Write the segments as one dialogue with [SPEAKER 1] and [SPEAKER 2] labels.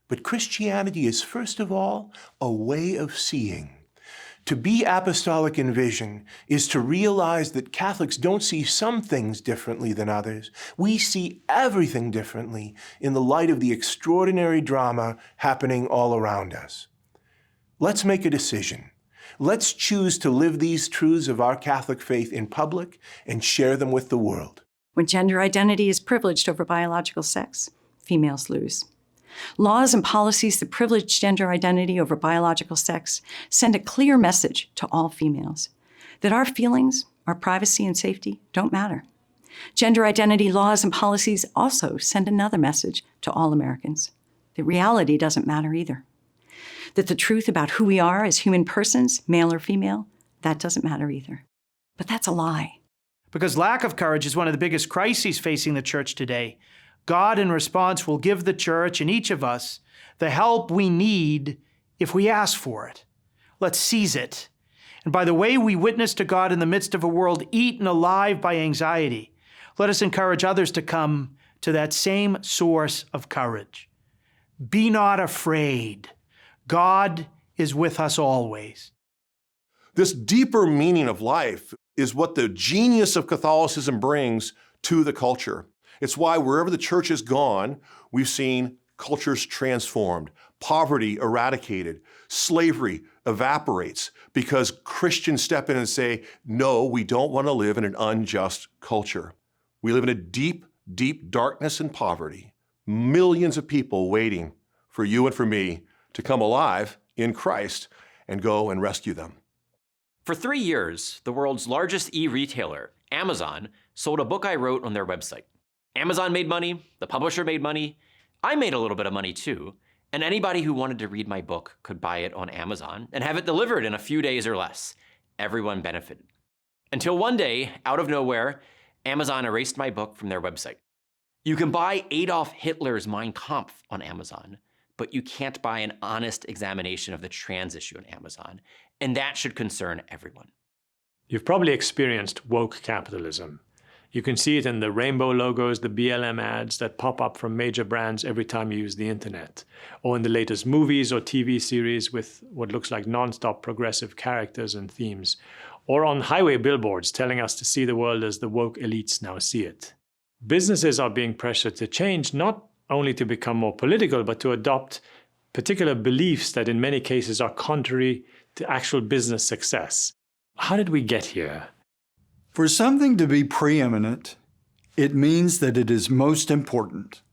[SPEAKER 1] But Christianity is, first of all, a way of seeing. To be apostolic in vision is to realize that Catholics don't see some things differently than others. We see everything differently in the light of the extraordinary drama happening all around us. Let's make a decision. Let's choose to live these truths of our Catholic faith in public and share them with the world.
[SPEAKER 2] When gender identity is privileged over biological sex, females lose. Laws and policies that privilege gender identity over biological sex send a clear message to all females that our feelings, our privacy and safety don't matter. Gender identity laws and policies also send another message to all Americans that reality doesn't matter either. That the truth about who we are as human persons, male or female, that doesn't matter either. But that's a lie.
[SPEAKER 3] Because lack of courage is one of the biggest crises facing the church today. God, in response, will give the church and each of us the help we need if we ask for it. Let's seize it. And by the way we witness to God in the midst of a world eaten alive by anxiety, let us encourage others to come to that same source of courage. Be not afraid. God is with us always.
[SPEAKER 4] This deeper meaning of life is what the genius of Catholicism brings to the culture. It's why wherever the church has gone, we've seen cultures transformed, poverty eradicated, slavery evaporates, because Christians step in and say, no, we don't want to live in an unjust culture. We live in a deep, deep darkness and poverty. Millions of people waiting for you and for me to come alive in Christ and go and rescue them.
[SPEAKER 5] For 3 years, the world's largest e-retailer, Amazon, sold a book I wrote on their website. Amazon made money, the publisher made money, I made a little bit of money too, and anybody who wanted to read my book could buy it on Amazon and have it delivered in a few days or less. Everyone benefited. Until one day, out of nowhere, Amazon erased my book from their website. You can buy Adolf Hitler's Mein Kampf on Amazon, but you can't buy an honest examination of the trans issue on Amazon, and that should concern everyone.
[SPEAKER 6] You've probably experienced woke capitalism. You can see it in the rainbow logos, the BLM ads that pop up from major brands every time you use the internet, or in the latest movies or TV series with what looks like non-stop progressive characters and themes, or on highway billboards telling us to see the world as the woke elites now see it. Businesses are being pressured to change, not only to become more political, but to adopt particular beliefs that in many cases are contrary to actual business success. How did we get here?
[SPEAKER 7] For something to be preeminent, it means that it is most important.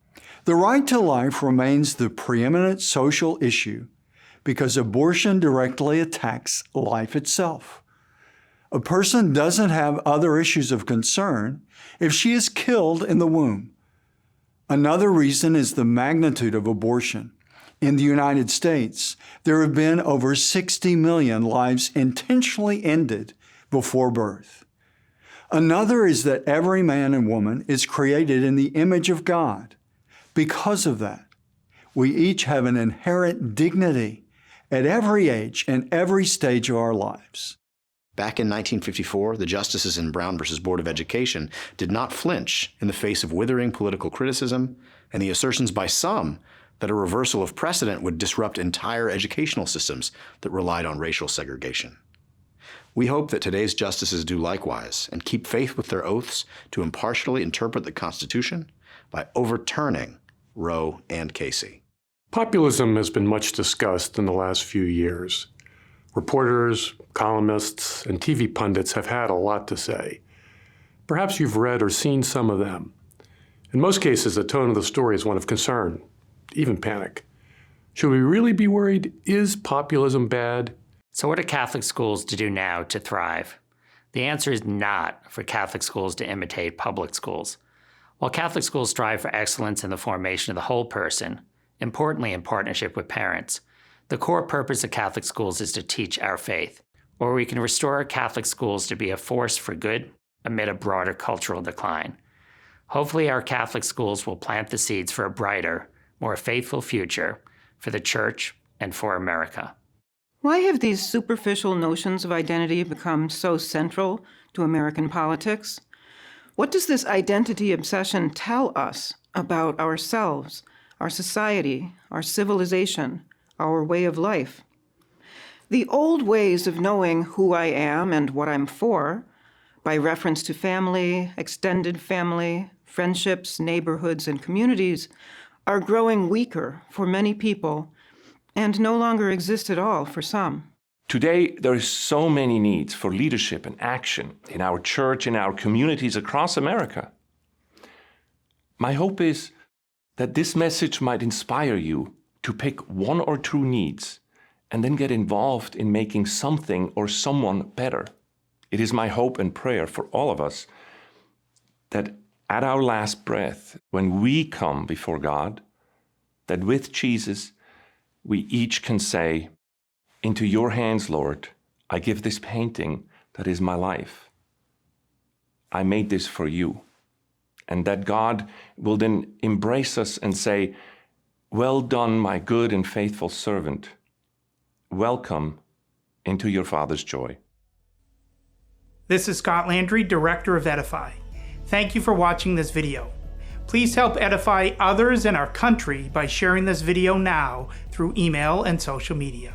[SPEAKER 7] The right to life remains the preeminent social issue because abortion directly attacks life itself. A person doesn't have other issues of concern if she is killed in the womb. Another reason is the magnitude of abortion. In the United States, there have been over 60 million lives intentionally ended before birth. Another is that every man and woman is created in the image of God. Because of that, we each have an inherent dignity at every age and every stage of our lives.
[SPEAKER 8] Back in 1954, the justices in Brown v. Board of Education did not flinch in the face of withering political criticism and the assertions by some that a reversal of precedent would disrupt entire educational systems that relied on racial segregation. We hope that today's justices do likewise and keep faith with their oaths to impartially interpret the Constitution by overturning Roe and Casey.
[SPEAKER 9] Populism has been much discussed in the last few years. Reporters, columnists, and TV pundits have had a lot to say. Perhaps you've read or seen some of them. In most cases, the tone of the story is one of concern, even panic. Should we really be worried? Is populism bad?
[SPEAKER 10] So what are Catholic schools to do now to thrive? The answer is not for Catholic schools to imitate public schools. While Catholic schools strive for excellence in the formation of the whole person, importantly in partnership with parents, the core purpose of Catholic schools is to teach our faith, or we can restore Catholic schools to be a force for good amid a broader cultural decline. Hopefully our Catholic schools will plant the seeds for a brighter, more faithful future for the Church and for America.
[SPEAKER 11] Why have these superficial notions of identity become so central to American politics? What does this identity obsession tell us about ourselves, our society, our civilization, our way of life. The old ways of knowing who I am and what I'm for, by reference to family, extended family, friendships, neighborhoods, and communities, are growing weaker for many people and no longer exist at all for some.
[SPEAKER 12] Today, there are so many needs for leadership and action in our church, in our communities across America. My hope is that this message might inspire you to pick one or two needs and then get involved in making something or someone better. It is my hope and prayer for all of us that at our last breath, when we come before God, that with Jesus, we each can say, "Into your hands, Lord, I give this painting that is my life. I made this for you." And that God will then embrace us and say, "Well done, my good and faithful servant. Welcome into your Father's joy."
[SPEAKER 3] This is Scott Landry, Director of EDIFY. Thank you for watching this video. Please help edify others in our country by sharing this video now through email and social media.